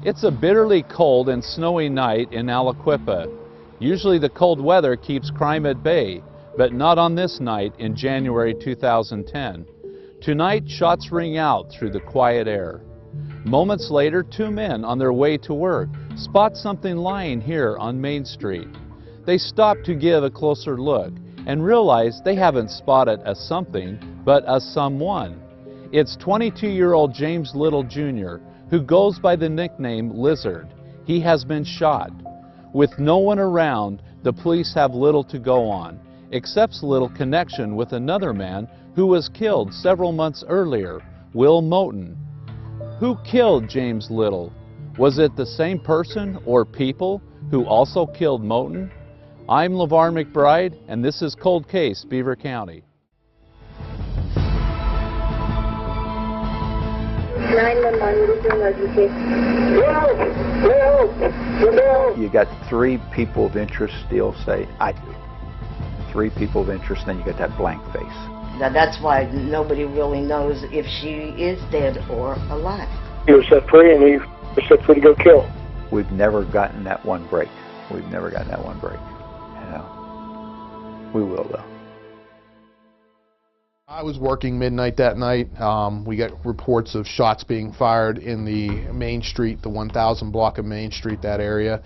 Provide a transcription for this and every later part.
It's a bitterly cold and snowy night in Aliquippa. Usually the cold weather keeps crime at bay, but not on this night in January 2010. Tonight, shots ring out through the quiet air. Moments later, two men on their way to work spot something lying here on Main Street. They stop to give a closer look and realize they haven't spotted a something, but a someone. It's 22-year-old James Little Jr., who goes by the nickname Lizard. He has been shot. With no one around, the police have little to go on, except little connection with another man who was killed several months earlier, Will Moten. Who killed James Little? Was it the same person or people who also killed Moten? I'm LeVar McBride, and this is Cold Case, Beaver County. 911 emergency. You got three people of interest still, say, I do. Three people of interest, then you got that blank face. Now that's why nobody really knows if she is dead or alive. He was set free and he was set free to go kill. We've never gotten that one break. We've never gotten that one break. You know, we will though. I was working midnight that night. We got reports of shots being fired in the Main Street, the 1000 block of Main Street, that area.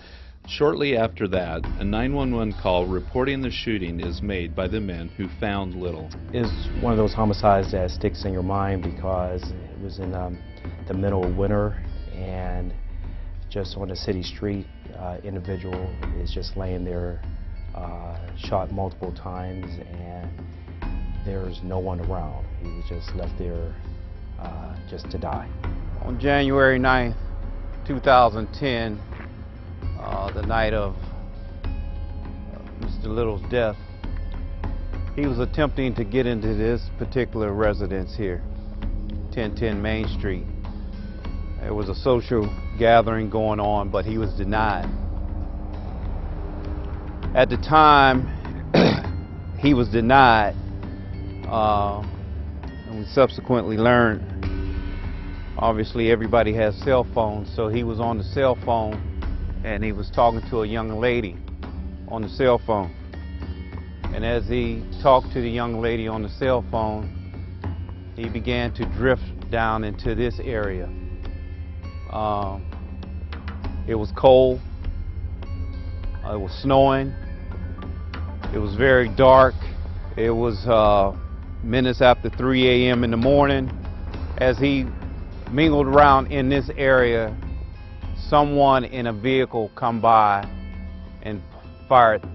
Shortly after that, a 911 call reporting the shooting is made by the men who found Little. It's one of those homicides that sticks in your mind because it was in the middle of winter, and just on a city street, individual is just laying there, shot multiple times, and there's no one around. He was just left there just to die. On January 9th, 2010, the night of Mr. Little's death, he was attempting to get into this particular residence here, 1010 Main Street. There was a social gathering going on, but he was denied. At the time he was denied, and we subsequently learned, obviously everybody has cell phones, so he was on the cell phone and he was talking to a young lady on the cell phone. And as he talked to the young lady on the cell phone, he began to drift down into this area. It was cold, it was snowing, it was very dark, it was minutes after 3 a.m. in the morning. As he mingled around in this area, someone in a vehicle come by and fired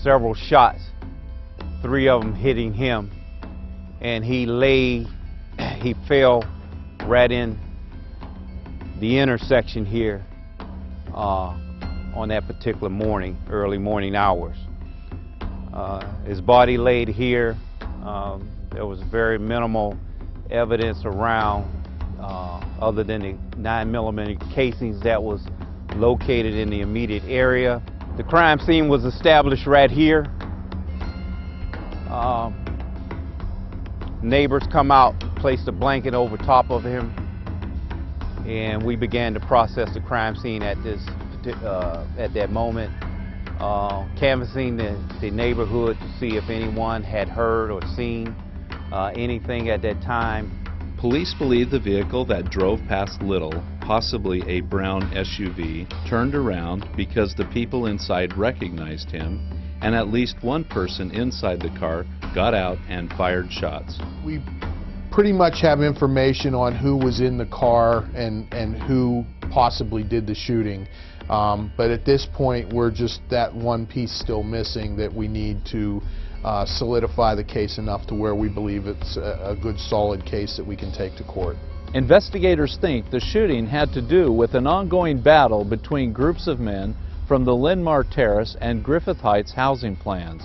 several shots, 3 of them hitting him, and he fell right in the intersection here on that particular morning, early morning hours. His body laid here. There was very minimal evidence around other than the 9mm casings that was located in the immediate area. The crime scene was established right here. Neighbors come out, placed a blanket over top of him, and we began to process the crime scene at that moment, canvassing the neighborhood to see if anyone had heard or seen anything at that time. Police believe the vehicle that drove past Little, possibly a brown SUV, turned around because the people inside recognized him, and at least one person inside the car got out and fired shots. We pretty much have information on who was in the car and who possibly did the shooting. But at this point, we're just that one piece still missing that we need to solidify the case enough to where we believe it's a good solid case that we can take to court. Investigators think the shooting had to do with an ongoing battle between groups of men from the Linmar Terrace and Griffith Heights housing plans.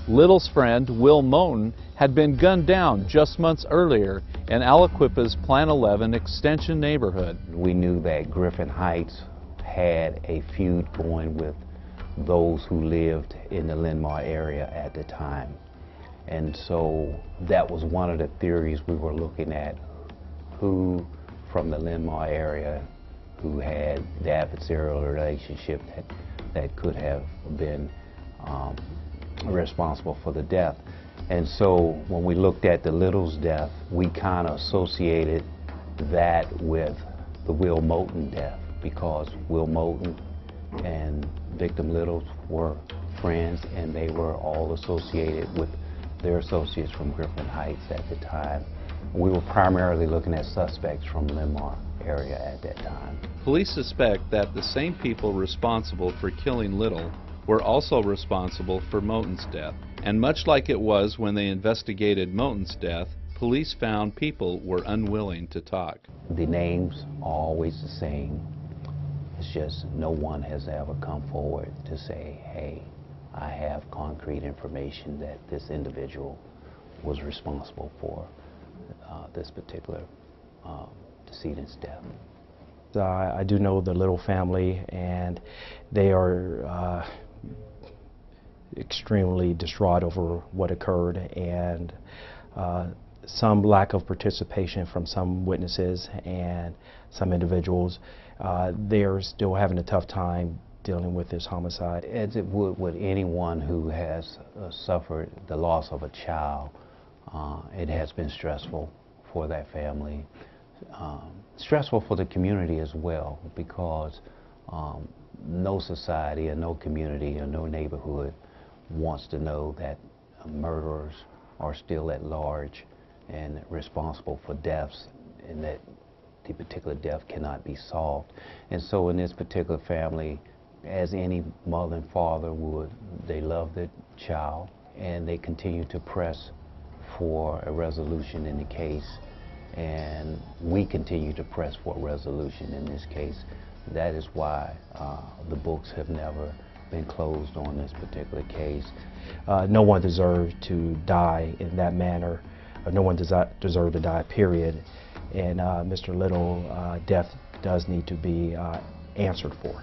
Little's friend, Will Moten, had been gunned down just months earlier in Aliquippa's Plan 11 extension neighborhood. We knew that Griffith Heights had a feud going with those who lived in the Linmar area at the time. And so that was one of the theories we were looking at, who from the Linmar area who had the adversarial relationship that could have been responsible for the death. And so when we looked at the Little's death, we kind of associated that with the Will Moulton death, because Will Moulton and victim Littles were friends, and they were all associated with their associates from Griffin Heights at the time. We were primarily looking at suspects from Linn-Mar area at that time. Police suspect that the same people responsible for killing Little were also responsible for Moulton's death. And much like it was when they investigated Moulton's death, police found people were unwilling to talk. The names are always the same. It's just no one has ever come forward to say, hey, I have concrete information that this individual was responsible for this particular decedent's death. I do know the Little family, and they are extremely distraught over what occurred, and some lack of participation from some witnesses and some individuals. They're still having a tough time dealing with this homicide. As it would with anyone who has suffered the loss of a child, it has been stressful for that family, stressful for the community as well, because no society or no community or no neighborhood wants to know that murderers are still at large and responsible for deaths, and that the particular death cannot be solved. And so in this particular family, as any mother and father would, they love their child, and they continue to press for a resolution in the case, and we continue to press for a resolution in this case. That is why the books have never been closed on this particular case. No one deserved to die in that manner. No one deserved to die, period. And Mr. Little's death does need to be answered for.